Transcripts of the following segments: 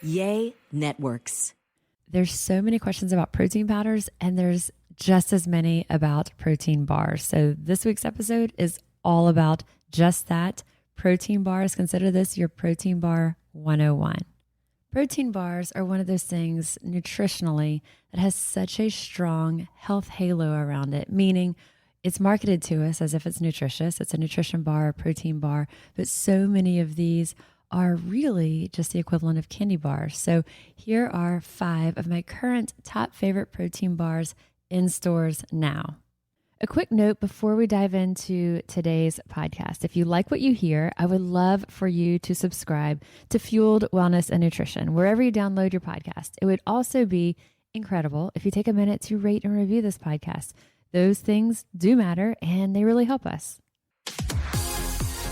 Yay Networks. There's so many questions about protein powders, and there's just as many about protein bars. So this week's episode is all about just that. Protein bars. Consider this your protein bar 101. Protein bars are one of those things nutritionally that has such a strong health halo around it, meaning it's marketed to us as if it's nutritious. It's a nutrition bar, a protein bar, but so many of these are really just the equivalent of candy bars. So here are 5 of my current top favorite protein bars in stores now. A quick note before we dive into today's podcast. If you like what you hear, I would love for you to subscribe to Fueled Wellness and Nutrition, wherever you download your podcast. It would also be incredible if you take a minute to rate and review this podcast. Those things do matter, and they really help us.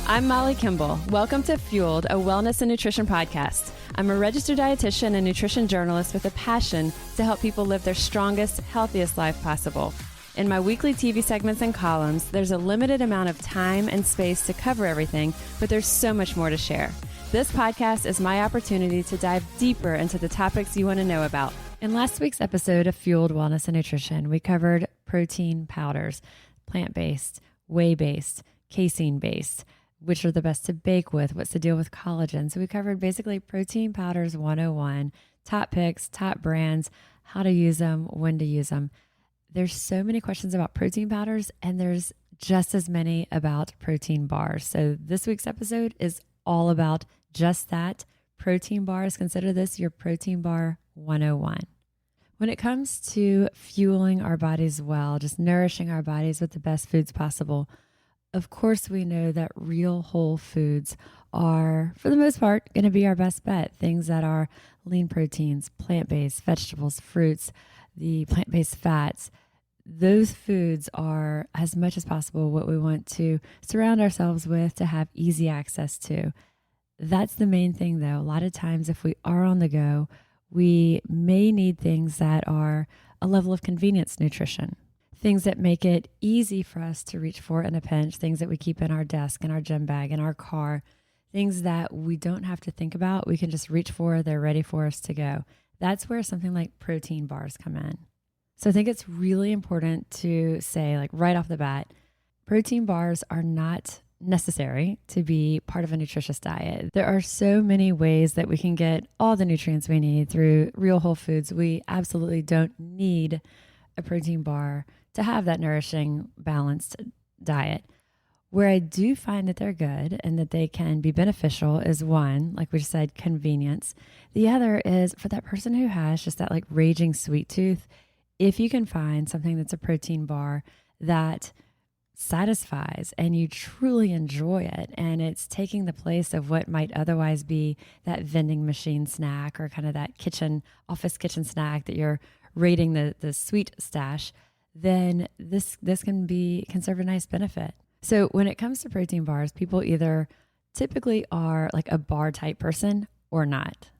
I'm Molly Kimball. Welcome to Fueled, a wellness and nutrition podcast. I'm a registered dietitian and nutrition journalist with a passion to help people live their strongest, healthiest life possible. In my weekly TV segments and columns, there's a limited amount of time and space to cover everything, but there's so much more to share. This podcast is my opportunity to dive deeper into the topics you want to know about. In last week's episode of Fueled Wellness and Nutrition, we covered protein powders, plant-based, whey-based, casein-based, which are the best to bake with, what's the deal with collagen. So we covered basically protein powders 101, top picks, top brands, how to use them, when to use them. There's so many questions about protein powders, and there's just as many about protein bars. So this week's episode is all about just that. Protein bars. Consider this your protein bar 101. When it comes to fueling our bodies well, just nourishing our bodies with the best foods possible, of course we know that real whole foods are, for the most part, going to be our best bet. Things that are lean proteins, plant-based, vegetables, fruits, the plant-based fats. Those foods are, as much as possible, what we want to surround ourselves with, to have easy access to. That's the main thing, though. A lot of times, if we are on the go, we may need things that are a level of convenience nutrition, things that make it easy for us to reach for in a pinch, things that we keep in our desk, in our gym bag, in our car, things that we don't have to think about. We can just reach for, they're ready for us to go. That's where something like protein bars come in. So I think it's really important to say, like right off the bat, protein bars are not necessary to be part of a nutritious diet. There are so many ways that we can get all the nutrients we need through real whole foods. We absolutely don't need a protein bar to have that nourishing, balanced diet. Where I do find that they're good and that they can be beneficial is one, like we just said, convenience. The other is for that person who has just that like raging sweet tooth. If you can find something that's a protein bar that satisfies and you truly enjoy it, and it's taking the place of what might otherwise be that vending machine snack or kind of that office kitchen snack that you're rating the sweet stash, then this can serve a nice benefit. So when it comes to protein bars, people either typically are like a bar type person or not.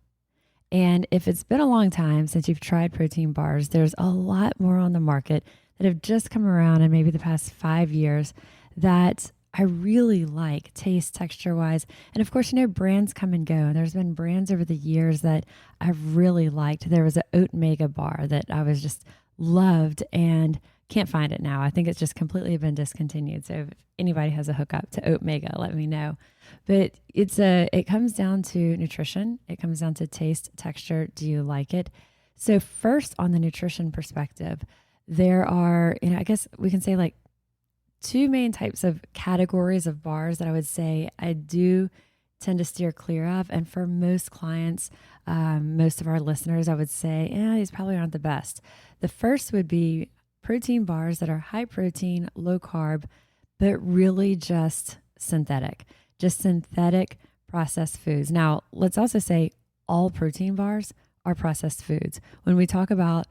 And if it's been a long time since you've tried protein bars, there's a lot more on the market that have just come around in maybe the past 5 years that I really like, taste, texture-wise. And of course, brands come and go. And there's been brands over the years that I've really liked. There was an Oat Mega bar that I was just loved and can't find it now. I think it's just completely been discontinued. So if anybody has a hookup to Oat Mega, let me know. But it comes down to nutrition. It comes down to taste, texture. Do you like it? So first, on the nutrition perspective, there are, I guess we can say like 2 main types of categories of bars that I would say I do tend to steer clear of. And for most clients, most of our listeners, I would say, these probably aren't the best. The first would be protein bars that are high protein, low carb, but really just synthetic processed foods. Now, let's also say all protein bars are processed foods. When we talk about,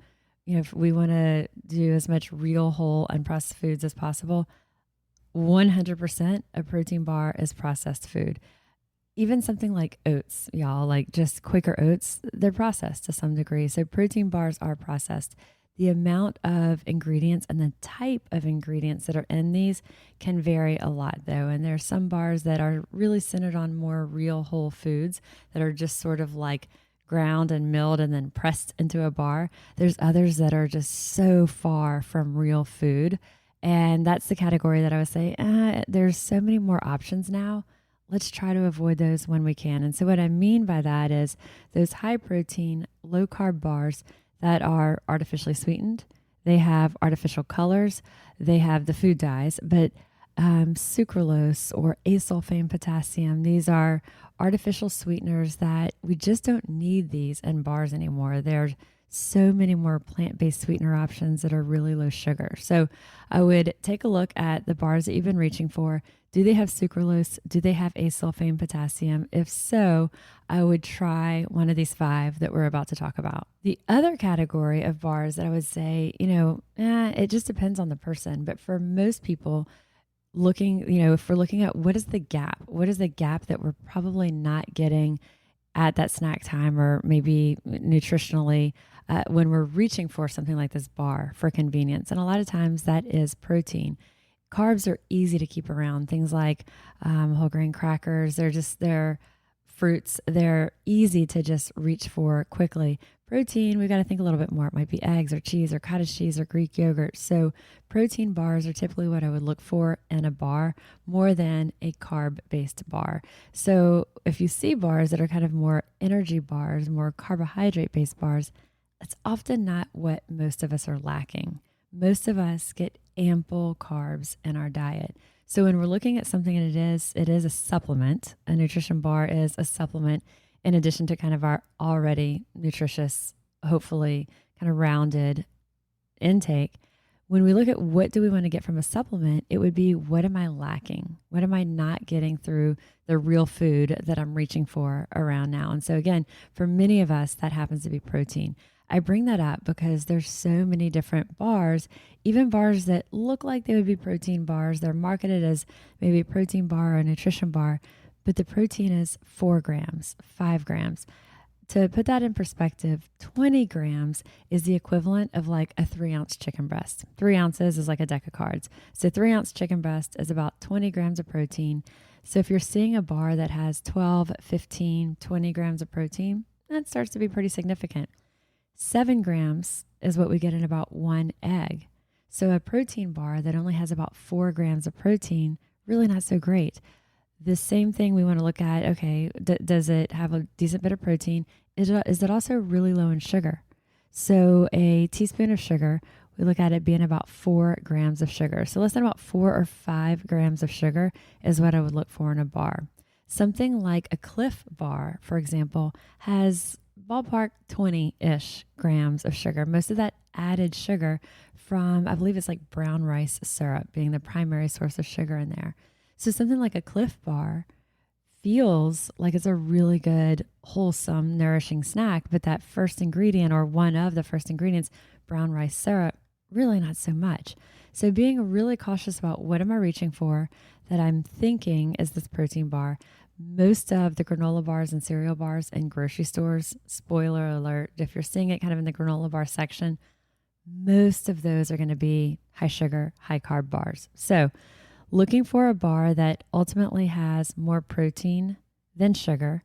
if we want to do as much real, whole, unprocessed foods as possible, 100% a protein bar is processed food. Even something like oats, y'all, like just Quaker oats, they're processed to some degree. So protein bars are processed. The amount of ingredients and the type of ingredients that are in these can vary a lot, though. And there are some bars that are really centered on more real whole foods that are just sort of like ground and milled and then pressed into a bar. There's others that are just so far from real food. And that's the category that I would say, there's so many more options now. Let's try to avoid those when we can. And so what I mean by that is those high protein, low carb bars that are artificially sweetened. They have artificial colors. They have the food dyes, but sucralose or asulfame potassium, these are artificial sweeteners that we just don't need these in bars anymore. There's so many more plant-based sweetener options that are really low sugar. So I would take a look at the bars that you've been reaching for. Do they have sucralose? Do they have asulfame potassium? If so, I would try one of these 5 that we're about to talk about. The other category of bars that I would say, it just depends on the person. But for most people, if we're looking at what is the gap that we're probably not getting at that snack time or maybe nutritionally when we're reaching for something like this bar for convenience. And a lot of times that is protein. Carbs are easy to keep around. Things like whole grain crackers, they're fruits. They're easy to just reach for quickly. Protein, we got to think a little bit more. It might be eggs or cheese or cottage cheese or Greek yogurt. So protein bars are typically what I would look for in a bar more than a carb-based bar. So if you see bars that are kind of more energy bars, more carbohydrate-based bars, that's often not what most of us are lacking. Most of us get ample carbs in our diet. So when we're looking at something and it is a supplement, a nutrition bar is a supplement in addition to kind of our already nutritious, hopefully kind of rounded intake. When we look at what do we want to get from a supplement, it would be, what am I lacking? What am I not getting through the real food that I'm reaching for around now? And so again, for many of us, that happens to be protein. I bring that up because there's so many different bars, even bars that look like they would be protein bars. They're marketed as maybe a protein bar or a nutrition bar, but the protein is 4 grams, 5 grams. To put that in perspective, 20 grams is the equivalent of like a 3-ounce chicken breast. 3 ounces is like a deck of cards. So 3-ounce chicken breast is about 20 grams of protein. So if you're seeing a bar that has 12, 15, 20 grams of protein, that starts to be pretty significant. 7 grams is what we get in about 1 egg. So a protein bar that only has about 4 grams of protein, really not so great. The same thing we want to look at, okay, does it have a decent bit of protein? Is it also really low in sugar? So a teaspoon of sugar, we look at it being about 4 grams of sugar. So less than about 4 or 5 grams of sugar is what I would look for in a bar. Something like a Cliff bar, for example, has ballpark 20-ish grams of sugar. Most of that added sugar from, I believe it's like brown rice syrup being the primary source of sugar in there. So something like a Cliff bar feels like it's a really good, wholesome, nourishing snack, but that first ingredient or one of the first ingredients, brown rice syrup, really not so much. So being really cautious about what am I reaching for that I'm thinking is this protein bar. Most of the granola bars and cereal bars in grocery stores, spoiler alert, if you're seeing it kind of in the granola bar section, most of those are going to be high sugar, high carb bars. So looking for a bar that ultimately has more protein than sugar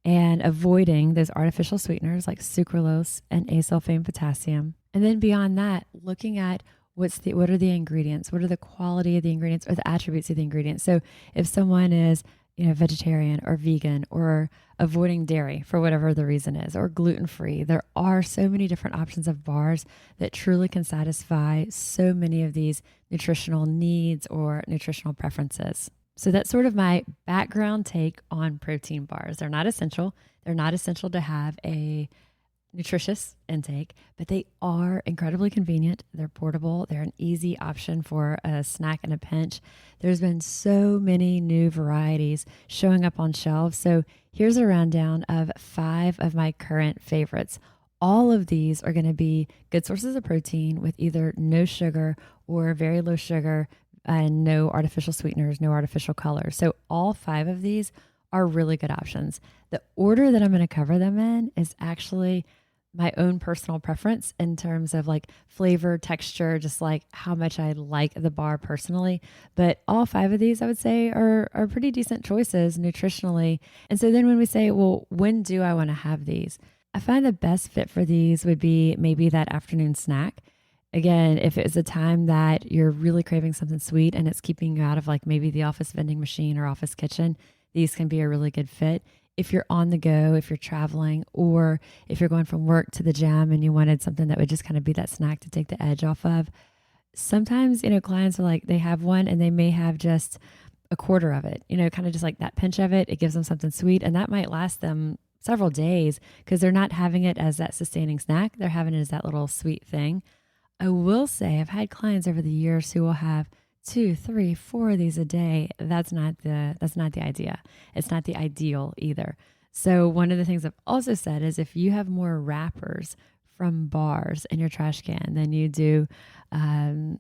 and avoiding those artificial sweeteners like sucralose and asulfame potassium. And then beyond that, looking at what are the ingredients? What are the quality of the ingredients or the attributes of the ingredients? So if someone is vegetarian or vegan or avoiding dairy for whatever the reason is, or gluten-free, there are so many different options of bars that truly can satisfy so many of these nutritional needs or nutritional preferences. So that's sort of my background take on protein bars. They're not essential. They're not essential to have a nutritious intake, but they are incredibly convenient. They're portable. They're an easy option for a snack in a pinch. There's been so many new varieties showing up on shelves. So here's a rundown of 5 of my current favorites. All of these are going to be good sources of protein with either no sugar or very low sugar and no artificial sweeteners, no artificial colors. So all 5 of these are really good options. The order that I'm going to cover them in is actually my own personal preference in terms of like flavor, texture, just like how much I like the bar personally. But all 5 of these I would say are pretty decent choices nutritionally. And so then when we say, well, when do I want to have these? I find the best fit for these would be maybe that afternoon snack. Again, if it's a time that you're really craving something sweet and it's keeping you out of like maybe the office vending machine or office kitchen, these can be a really good fit. If you're on the go, if you're traveling, or if you're going from work to the gym and you wanted something that would just kind of be that snack to take the edge off of, sometimes, clients are like, they have one and they may have just a quarter of it, kind of just like that pinch of it. It gives them something sweet and that might last them several days because they're not having it as that sustaining snack. They're having it as that little sweet thing. I will say I've had clients over the years who will have 2, 3, 4 of these a day. That's not the idea. It's not the ideal either. So one of the things I've also said is if you have more wrappers from bars in your trash can than you do, the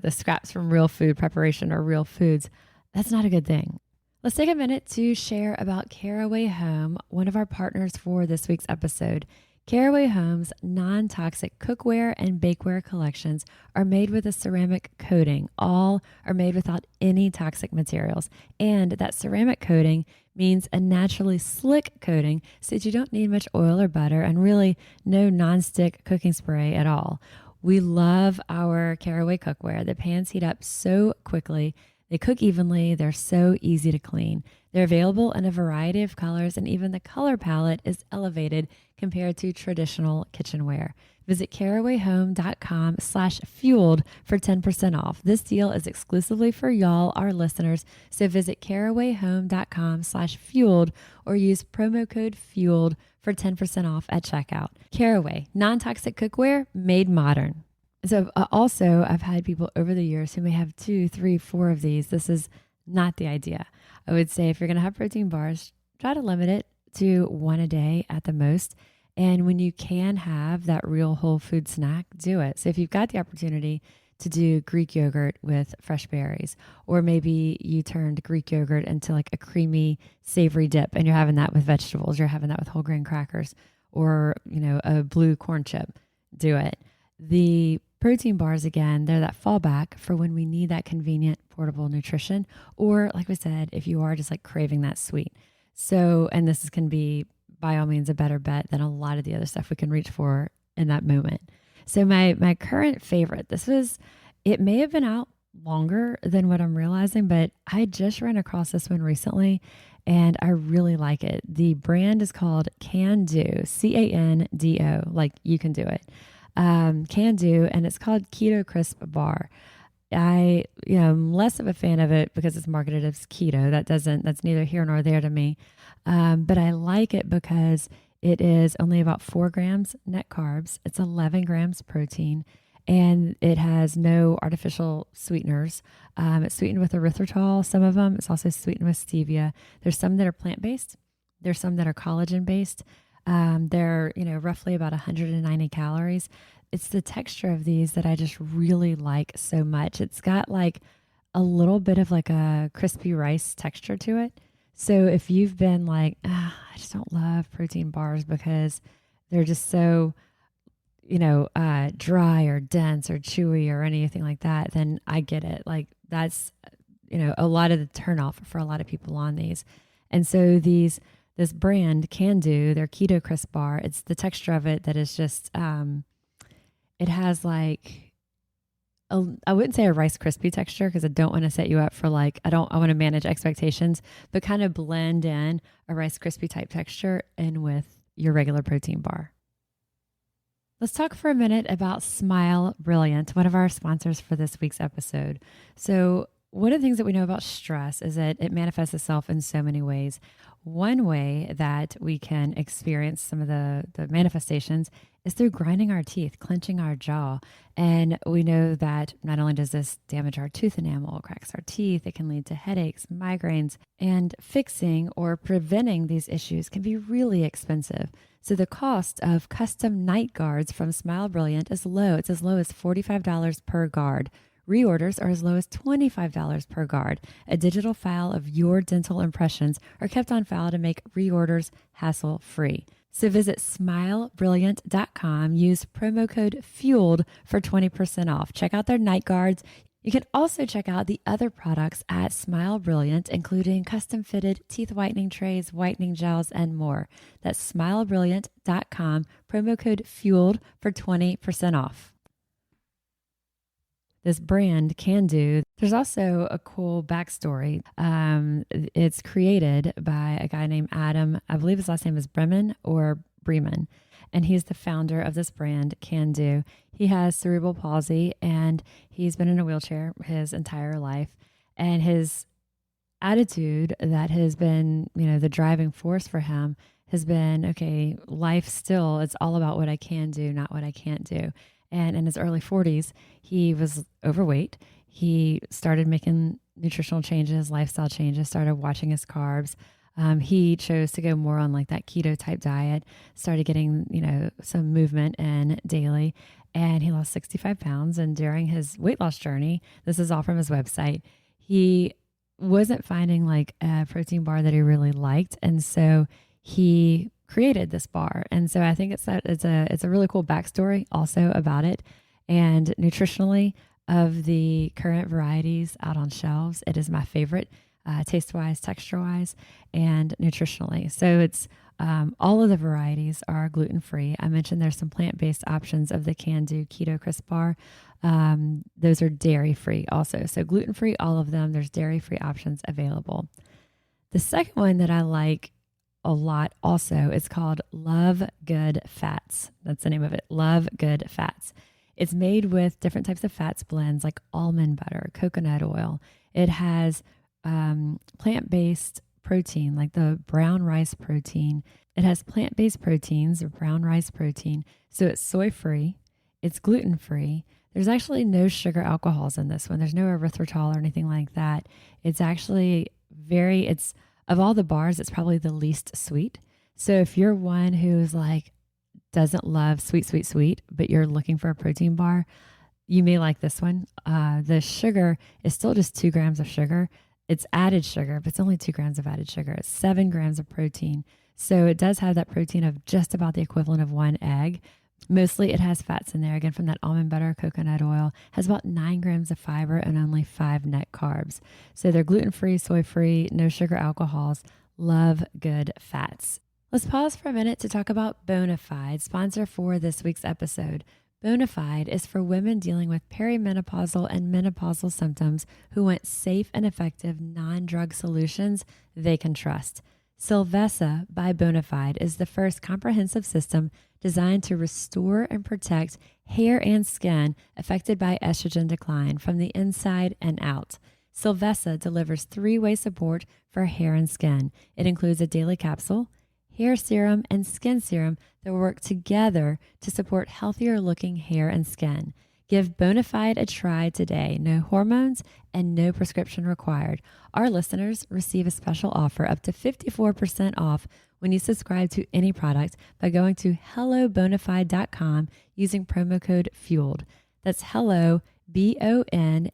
scraps from real food preparation or real foods, that's not a good thing. Let's take a minute to share about Caraway Home, one of our partners for this week's episode. Caraway Home's non-toxic cookware and bakeware collections are made with a ceramic coating. All are made without any toxic materials. And that ceramic coating means a naturally slick coating so that you don't need much oil or butter and really no non-stick cooking spray at all. We love our Caraway cookware. The pans heat up so quickly. They cook evenly. They're so easy to clean. They're available in a variety of colors, and even the color palette is elevated compared to traditional kitchenware. Visit carawayhome.com/fueled for 10% off. This deal is exclusively for y'all, our listeners. So visit carawayhome.com/fueled or use promo code fueled for 10% off at checkout. Caraway, non-toxic cookware made modern. So also, I've had people over the years who may have 2, 3, 4 of these. This is not the idea. I would say if you're going to have protein bars, try to limit it to 1 a day at the most. And when you can have that real whole food snack, do it. So if you've got the opportunity to do Greek yogurt with fresh berries, or maybe you turned Greek yogurt into like a creamy, savory dip and you're having that with vegetables, you're having that with whole grain crackers, or, a blue corn chip, do it. The protein bars, again, they're that fallback for when we need that convenient portable nutrition, or like we said, if you are just like craving that sweet. So, and can be by all means a better bet than a lot of the other stuff we can reach for in that moment. So my current favorite, it may have been out longer than what I'm realizing, but I just ran across this one recently and I really like it. The brand is called Can Do, CANDO, like you can do it. Can Do, and it's called Keto Crisp Bar. I'm less of a fan of it because it's marketed as keto. That's neither here nor there to me. But I like it because it is only about 4 grams net carbs. It's 11 grams protein, and it has no artificial sweeteners. It's sweetened with erythritol, some of them. It's also sweetened with stevia. There's some that are plant-based. There's some that are collagen-based. They're, roughly about 190 calories. It's the texture of these that I just really like so much. It's got like a little bit of like a crispy rice texture to it. So if you've been like, I just don't love protein bars because they're just so, dry or dense or chewy or anything like that, then I get it. Like that's, a lot of the turnoff for a lot of people on these. And so this brand Can Do, their Keto Crisp Bar, it's the texture of it that is just, it has like, I wouldn't say a Rice Krispie texture because I don't want to set you up for I want to manage expectations, but kind of blend in a Rice Krispie type texture in with your regular protein bar. Let's talk for a minute about Smile Brilliant, one of our sponsors for this week's episode. So one of the things that we know about stress is that it manifests itself in so many ways. One way that we can experience some of the manifestations is through grinding our teeth, clenching our jaw. And we know that not only does this damage our tooth enamel, cracks our teeth, it can lead to headaches, migraines, and fixing or preventing these issues can be really expensive. So the cost of custom night guards from Smile Brilliant is low. It's as low as $45 per guard. Reorders are as low as $25 per guard. A digital file of your dental impressions are kept on file to make reorders hassle-free. So visit smilebrilliant.com, use promo code FUELED for 20% off. Check out their night guards. You can also check out the other products at Smile Brilliant, including custom fitted teeth whitening trays, whitening gels, and more. That's smilebrilliant.com, promo code FUELED for 20% off. This brand Can Do. There's also a cool backstory. It's created by a guy named Adam. I believe his last name is Bremen, and he's the founder of this brand Can Do. He has cerebral palsy, and he's been in a wheelchair his entire life. And his attitude that has been, the driving force for him has been, okay, life still, it's all about what I can do, not what I can't do. And in his early 40s, he was overweight. He started making nutritional changes, lifestyle changes, started watching his carbs. He chose to go more on like that keto type diet, started getting, some movement in daily, and he lost 65 pounds. And during his weight loss journey, this is all from his website, he wasn't finding like a protein bar that he really liked. And so he created this bar. And so I think it's a really cool backstory also about it. And nutritionally, of the current varieties out on shelves, it is my favorite, taste-wise, texture-wise, and nutritionally. So it's all of the varieties are gluten-free. I mentioned there's some plant-based options of the Can Do Keto Crisp Bar. Those are dairy-free also. So gluten-free, all of them. There's dairy-free options available. The second one that I like a lot also is called Love Good Fats. That's the name of it, Love Good Fats. It's made with different types of fats blends like almond butter, coconut oil. It has plant-based protein like the brown rice protein. It has plant-based proteins, or brown rice protein. So it's soy-free, it's gluten-free. There's actually no sugar alcohols in this one. There's no erythritol or anything like that. It's actually of all the bars, it's probably the least sweet. So if you're one who's like, doesn't love sweet, but you're looking for a protein bar, you may like this one. The sugar is still just 2 grams of sugar. It's added sugar, but it's only 2 grams of added sugar. It's 7 grams of protein. So it does have that protein of just about the equivalent of 1 egg. Mostly it has fats in there, again, from that almond butter, coconut oil, has about 9 grams of fiber and only 5 net carbs. So they're gluten-free, soy-free, no sugar alcohols, Love Good Fats. Let's pause for a minute to talk about Bonafide, sponsor for this week's episode. Bonafide is for women dealing with perimenopausal and menopausal symptoms who want safe and effective non-drug solutions they can trust. Silvessa by Bonafide is the first comprehensive system designed to restore and protect hair and skin affected by estrogen decline from the inside and out. Silvessa delivers 3-way support for hair and skin. It includes a daily capsule, hair serum, and skin serum that work together to support healthier looking hair and skin. Give Bonafide a try today. No hormones and no prescription required. Our listeners receive a special offer up to 54% off when you subscribe to any product by going to hellobonafide.com using promo code FUELED. That's hello, BONAFIDE.com,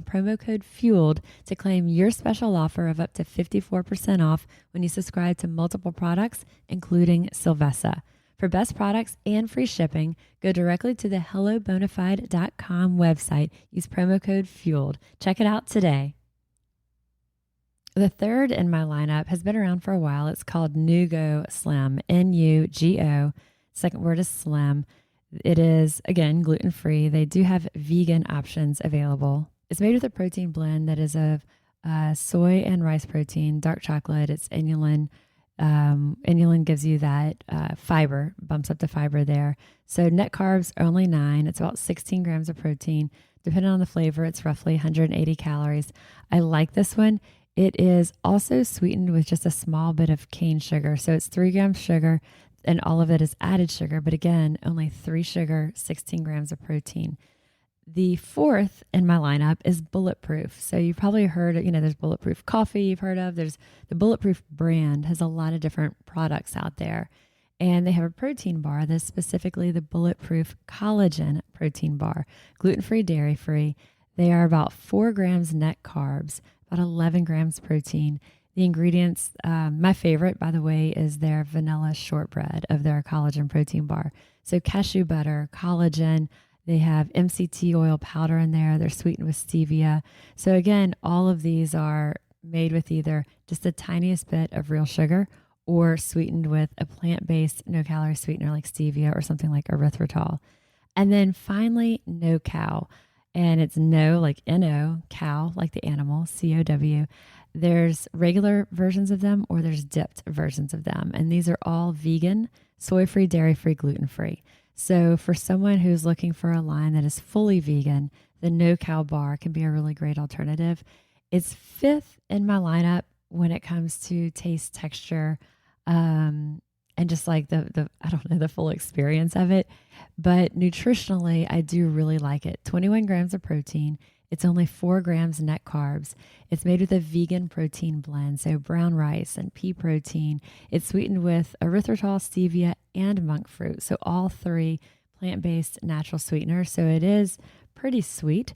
promo code FUELED to claim your special offer of up to 54% off when you subscribe to multiple products, including Silvessa. For best products and free shipping, go directly to the hellobonafide.com website. Use promo code FUELED. Check it out today. The third in my lineup has been around for a while. It's called Nugo Slim, Nugo. Second word is slim. It is, again, gluten-free. They do have vegan options available. It's made with a protein blend that is of soy and rice protein, dark chocolate. It's inulin. Inulin gives you that fiber, bumps up the fiber there. So net carbs are only 9. It's about 16 grams of protein. Depending on the flavor, it's roughly 180 calories. I like this one. It is also sweetened with just a small bit of cane sugar. So it's 3 grams sugar and all of it is added sugar. But again, only 3 sugar, 16 grams of protein. The fourth in my lineup is Bulletproof. So you've probably heard, there's Bulletproof coffee you've heard of. There's the Bulletproof brand has a lot of different products out there. And they have a protein bar that's specifically the Bulletproof Collagen protein bar, gluten-free, dairy-free. They are about 4 grams net carbs, about 11 grams protein. The ingredients, my favorite, by the way, is their vanilla shortbread of their collagen protein bar. So cashew butter, collagen, They have MCT oil powder in there. They're sweetened with stevia. So again, all of these are made with either just the tiniest bit of real sugar or sweetened with a plant-based no-calorie sweetener like stevia or something like erythritol. And then finally, no cow. And it's no like N-O, cow, like the animal, C-O-W. There's regular versions of them or there's dipped versions of them. And these are all vegan, soy-free, dairy-free, gluten-free. So for someone who's looking for a line that is fully vegan, the no cow bar can be a really great alternative. It's fifth in my lineup when it comes to taste, texture, and just like the I don't know, the full experience of it. But nutritionally, I do really like it. 21 grams of protein. It's only 4 grams net carbs. It's made with a vegan protein blend, so brown rice and pea protein. It's sweetened with erythritol, stevia, and monk fruit. So all 3 plant-based natural sweeteners. So it is pretty sweet.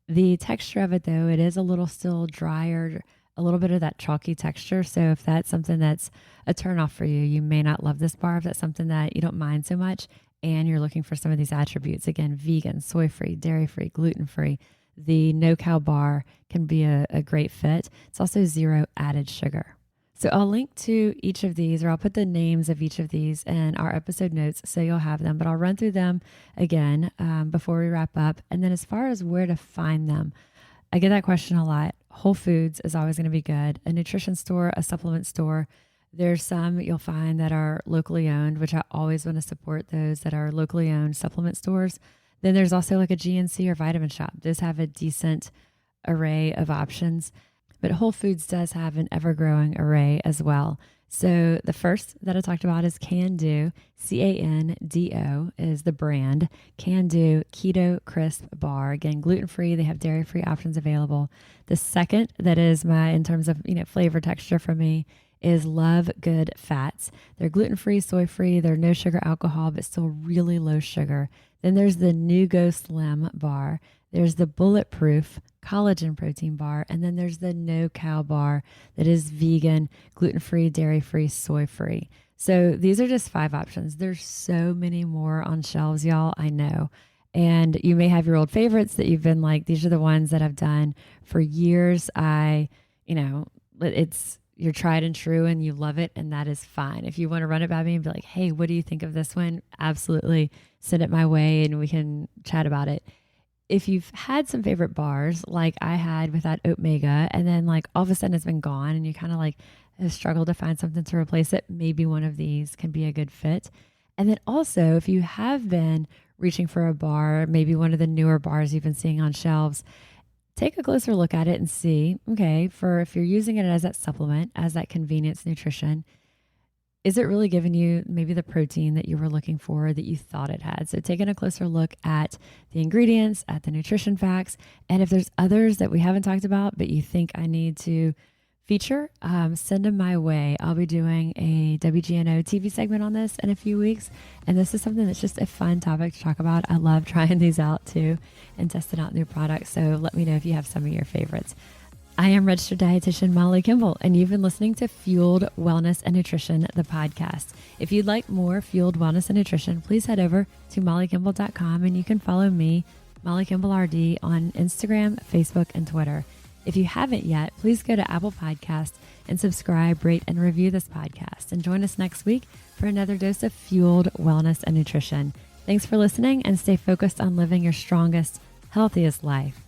The texture of it, though, it is a little still drier, a little bit of that chalky texture. So if that's something that's a turnoff for you, you may not love this bar. If that's something that you don't mind so much and you're looking for some of these attributes, again, vegan, soy-free, dairy-free, gluten-free, the no cow bar can be a great fit. It's also 0 added sugar. So I'll link to each of these, or I'll put the names of each of these in our episode notes so you'll have them, but I'll run through them again before we wrap up. And then as far as where to find them, I get that question a lot. Whole Foods is always going to be good. A nutrition store, a supplement store. There's some you'll find that are locally owned, which I always want to support those that are locally owned supplement stores. Then there's also like a GNC or Vitamin Shop. Those have a decent array of options, but Whole Foods does have an ever-growing array as well. So the first that I talked about is Can Do. CANDO is the brand. Can Do Keto Crisp Bar. Again, gluten-free. They have dairy-free options available. The second that is in terms of flavor texture for me, is Love Good Fats. They're gluten-free, soy-free. They're no sugar alcohol, but still really low sugar. Then there's the New Go Slim Bar. There's the Bulletproof Collagen Protein Bar. And then there's the No Cow Bar that is vegan, gluten-free, dairy-free, soy-free. So these are just 5 options. There's so many more on shelves, y'all, I know. And you may have your old favorites that you've been like, these are the ones that I've done for years. It's you're tried and true and you love it, and that is fine. If you want to run it by me and be like, hey, what do you think of this one? Absolutely send it my way and we can chat about it. If you've had some favorite bars like I had with that Oatmega, and then like all of a sudden it's been gone and you kind of like have struggled to find something to replace it, maybe one of these can be a good fit. And then also, if you have been reaching for a bar, maybe one of the newer bars you've been seeing on shelves, take a closer look at it and see, okay, if you're using it as that supplement, as that convenience nutrition, is it really giving you maybe the protein that you were looking for, that you thought it had? So taking a closer look at the ingredients, at the nutrition facts, and if there's others that we haven't talked about, but you think I need to feature, send them my way. I'll be doing a WGNO TV segment on this in a few weeks. And this is something that's just a fun topic to talk about. I love trying these out too and testing out new products. So let me know if you have some of your favorites. I am registered dietitian Molly Kimball, and you've been listening to Fueled Wellness and Nutrition, the podcast. If you'd like more Fueled Wellness and Nutrition, please head over to mollykimball.com and you can follow me, Molly Kimball RD, on Instagram, Facebook, and Twitter. If you haven't yet, please go to Apple Podcasts and subscribe, rate, and review this podcast. And join us next week for another dose of Fueled Wellness and Nutrition. Thanks for listening, and stay focused on living your strongest, healthiest life.